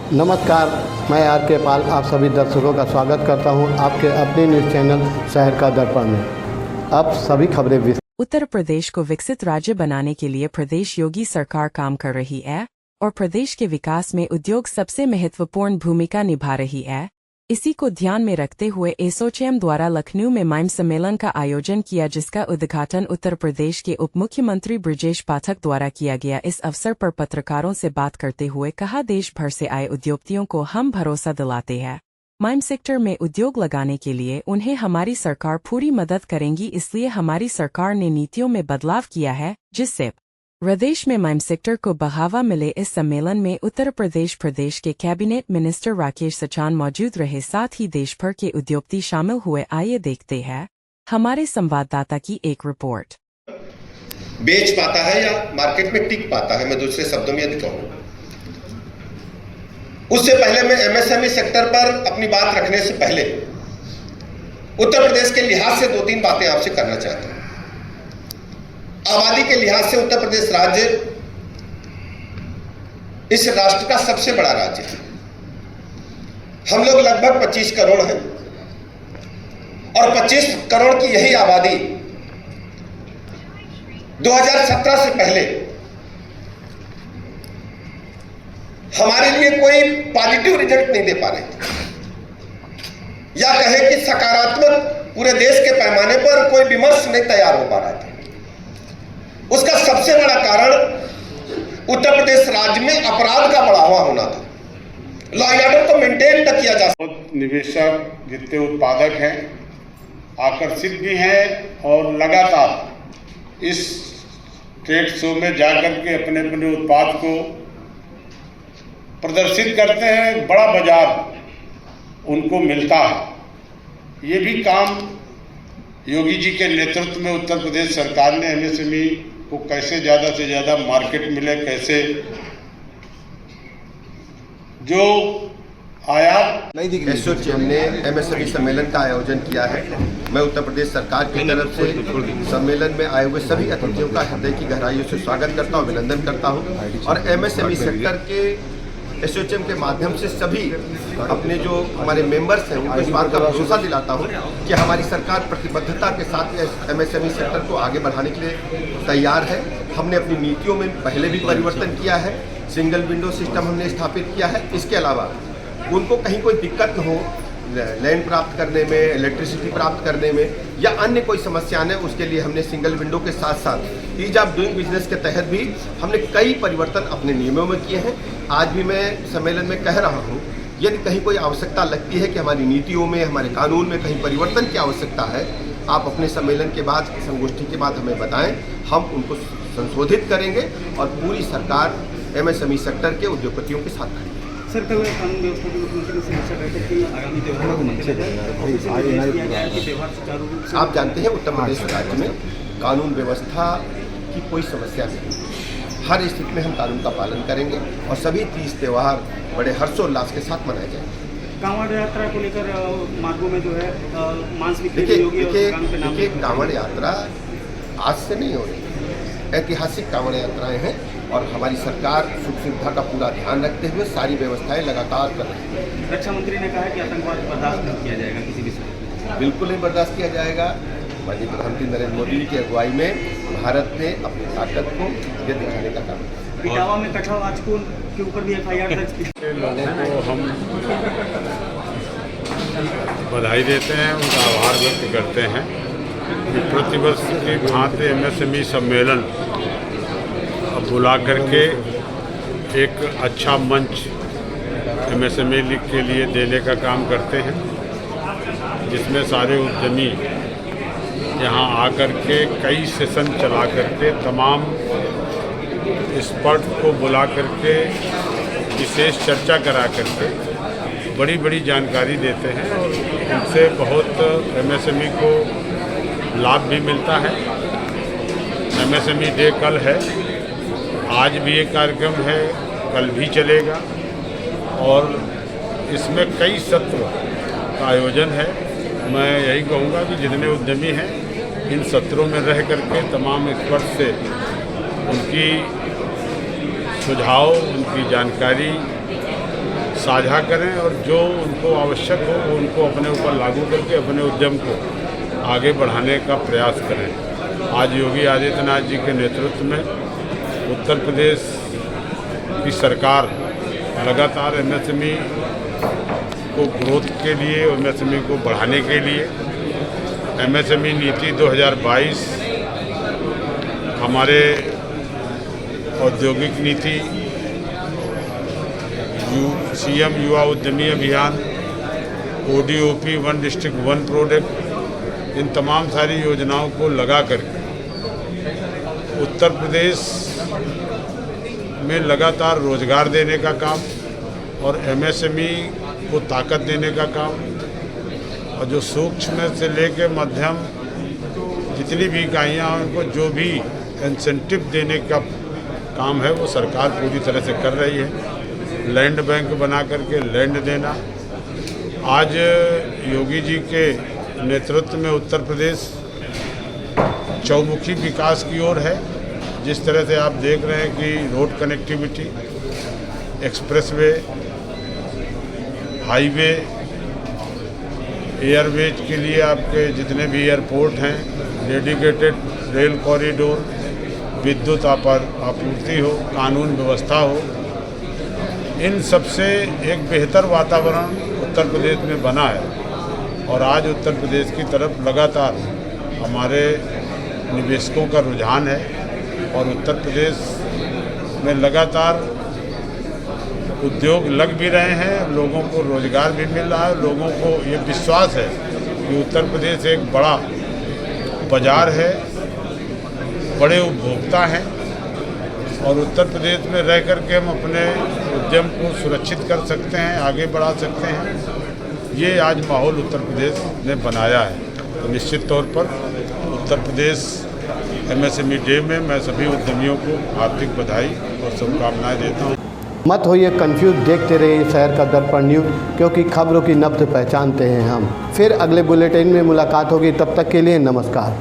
नमस्कार, मैं आर के पाल आप सभी दर्शकों का स्वागत करता हूं आपके अपने न्यूज़ चैनल शहर का दर्पण में। अब सभी खबरें उत्तर प्रदेश को विकसित राज्य बनाने के लिए प्रदेश योगी सरकार काम कर रही है और प्रदेश के विकास में उद्योग सबसे महत्वपूर्ण भूमिका निभा रही है। इसी को ध्यान में रखते हुए एसोचैम द्वारा लखनऊ में माइम सम्मेलन का आयोजन किया, जिसका उद्घाटन उत्तर प्रदेश के उप मुख्यमंत्री ब्रजेश पाठक द्वारा किया गया। इस अवसर पर पत्रकारों से बात करते हुए कहा, देश भर से आए उद्योगपतियों को हम भरोसा दिलाते हैं माइम सेक्टर में उद्योग लगाने के लिए उन्हें हमारी सरकार पूरी मदद करेंगी। इसलिए हमारी सरकार ने नीतियों में बदलाव किया है जिससे प्रदेश में माइम सेक्टर को बढ़ावा मिले। इस सम्मेलन में उत्तर प्रदेश के कैबिनेट मिनिस्टर राकेश सचान मौजूद रहे, साथ ही देश भर के उद्योगपति शामिल हुए। आइए देखते हैं हमारे संवाददाता की एक रिपोर्ट। बेच पाता है या मार्केट में टिक पाता है, मैं दूसरे शब्दों में यदि कहूं। उससे पहले मैं एमएसएमई सेक्टर पर अपनी बात रखने से पहले उत्तर प्रदेश के लिहाज से 2-3 बातें आपसे करना चाहता हूं। आबादी के लिहाज से उत्तर प्रदेश राज्य इस राष्ट्र का सबसे बड़ा राज्य है। हम लोग लगभग 25 करोड़ हैं और 25 करोड़ की यही आबादी 2017 से पहले हमारे लिए कोई पॉजिटिव रिजल्ट नहीं दे पा रहे थे, या कहे कि सकारात्मक पूरे देश के पैमाने पर कोई विमर्श नहीं तैयार हो पा रहा था। उसका सबसे बड़ा कारण उत्तर प्रदेश राज्य में अपराध का बढ़ावा होना था। लॉ एंड ऑर्डर को मेंटेन न किया जा सकता। निवेशक जितने उत्पादक हैं आकर्षित भी हैं और लगातार इस ट्रेड शो में जाकर के अपने अपने उत्पाद को प्रदर्शित करते हैं। बड़ा बाजार उनको मिलता है। ये भी काम योगी जी के नेतृत्व में उत्तर प्रदेश सरकार ने एमएसएमई को कैसे ज़्यादा से ज़्यादा मार्केट मिले, कैसे जो आयात एसोचैम ने एमएसएमई सम्मेलन का आयोजन किया है। मैं उत्तर प्रदेश सरकार की तरफ से सम्मेलन में आए हुए सभी अतिथियों का हृदय की गहराइयों से स्वागत करता हूं, अभिनंदन करता हूं और एमएसएमई सेक्टर के एसोचैम के माध्यम से सभी अपने जो हमारे मेंबर्स हैं उनको इस बात का भरोसा दिलाता हूं कि हमारी सरकार प्रतिबद्धता के साथ एमएसएमई सेक्टर को आगे बढ़ाने के लिए तैयार है। हमने अपनी नीतियों में पहले भी परिवर्तन किया है, सिंगल विंडो सिस्टम हमने स्थापित किया है। इसके अलावा उनको कहीं कोई दिक्कत न हो लैंड प्राप्त करने में, इलेक्ट्रिसिटी प्राप्त करने में या अन्य कोई समस्या है, उसके लिए हमने सिंगल विंडो के साथ साथ ईज ऑफ डूइंग बिजनेस के तहत भी हमने कई परिवर्तन अपने नियमों में किए हैं। आज भी मैं सम्मेलन में कह रहा हूं, यदि कहीं कोई आवश्यकता लगती है कि हमारी नीतियों में, हमारे कानून में कहीं परिवर्तन की आवश्यकता है, आप अपने सम्मेलन के बाद, संगोष्ठी के बाद हमें बताएं, हम उनको संशोधित करेंगे और पूरी सरकार एमएसएमई सेक्टर के उद्योगपतियों के साथ खड़ी है। सर, कल कानून व्यवस्था की मुख्यमंत्री से समीक्षा बैठक की, आगामी त्योहारों को मंच आप जानते हैं उत्तर प्रदेश राज्य में कानून व्यवस्था की कोई समस्या नहीं। हर स्थिति में हम कानून का पालन करेंगे और सभी 30 त्यौहार बड़े हर्षोल्लास के साथ मनाए जाएंगे। कांवड़ यात्रा को लेकर मार्गों में जो है मांस बिक्री देखिए कांवड़ यात्रा आज से नहीं हो रही, ऐतिहासिक कांवड़ यात्राएं हैं और हमारी सरकार सुख सुविधा का पूरा ध्यान रखते हुए सारी व्यवस्थाएं लगातार कर रही है। रक्षा मंत्री ने कहा है कि आतंकवाद बर्दाश्त नहीं किया जाएगा किसी भी समय। बिल्कुल नहीं बर्दाश्त किया जाएगा। माननीय प्रधानमंत्री नरेंद्र मोदी की अगुवाई में भारत ने अपनी ताकत को ये दिखाने का काम किया। इटावा में कठुआ वाचकों के ऊपर भी एफआईआर दर्ज की। लोगों को हम बधाई देते हैं, उनका आभार व्यक्त करते हैं कि प्रतिवर्ष की भांति एमएसएमई सम्मेलन अब बुला करके एक अच्छा मंच एमएसएमई लीग के लिए देने का काम करते हैं, जिसमें सारे उद्यमी यहाँ आकर के कई सेशन चला करके तमाम एक्सपर्ट को बुला करके विशेष चर्चा करा करके बड़ी बड़ी जानकारी देते हैं और उनसे बहुत एमएसएमई को लाभ भी मिलता है। एमएसएमई डे कल है, आज भी एक कार्यक्रम है, कल भी चलेगा और इसमें कई सत्र का आयोजन है। मैं यही कहूँगा कि जितने उद्यमी हैं इन सत्रों में रह करके तमाम एक्सपर्ट से उनकी सुझाव, उनकी जानकारी साझा करें और जो उनको आवश्यक हो वो उनको अपने ऊपर लागू करके अपने उद्यम को आगे बढ़ाने का प्रयास करें। आज योगी आदित्यनाथ जी के नेतृत्व में उत्तर प्रदेश की सरकार लगातार एमएसएमई को ग्रोथ के लिए, एमएसएमई को बढ़ाने के लिए एमएसएमई नीति 2022 हमारे औद्योगिक नीति, सीएम युवा उद्यमी अभियान, ODOP one district one product, इन तमाम सारी योजनाओं को लगा करके उत्तर प्रदेश में लगातार रोजगार देने का काम और एमएसएमई को ताकत देने का काम, और जो सूक्ष्म से लेकर मध्यम जितनी भी इकाइयाँ हैं उनको जो भी इंसेंटिव देने का काम है वो सरकार पूरी तरह से कर रही है। लैंड बैंक बना करके लैंड देना, आज योगी जी के नेतृत्व में उत्तर प्रदेश चौमुखी विकास की ओर है। जिस तरह से आप देख रहे हैं कि road connectivity, expressway, highway, Airways के लिए आपके जितने भी एयरपोर्ट हैं, डेडिकेटेड रेल कॉरिडोर, विद्युत आपूर्ति हो, कानून व्यवस्था हो, इन सबसे एक बेहतर वातावरण उत्तर प्रदेश में बना है। और आज उत्तर प्रदेश की तरफ लगातार हमारे निवेशकों का रुझान है और उत्तर प्रदेश में लगातार उद्योग लग भी रहे हैं, लोगों को रोजगार भी मिल रहा है। लोगों को ये विश्वास है कि उत्तर प्रदेश एक बड़ा बाजार है, बड़े उपभोक्ता हैं और उत्तर प्रदेश में रह कर के हम अपने उद्यम को सुरक्षित कर सकते हैं, आगे बढ़ा सकते हैं। ये आज माहौल उत्तर प्रदेश ने बनाया है। तो निश्चित तौर पर उत्तर प्रदेश एमएसएमई डे में मैं सभी उद्यमियों को हार्दिक बधाई और शुभकामनाएं देता हूँ। मत होइए कंफ्यूज, देखते रहिए शहर का दर्पण न्यूज़, क्योंकि खबरों की नब्ज़ पहचानते हैं हम। फिर अगले बुलेटिन में मुलाकात होगी, तब तक के लिए नमस्कार।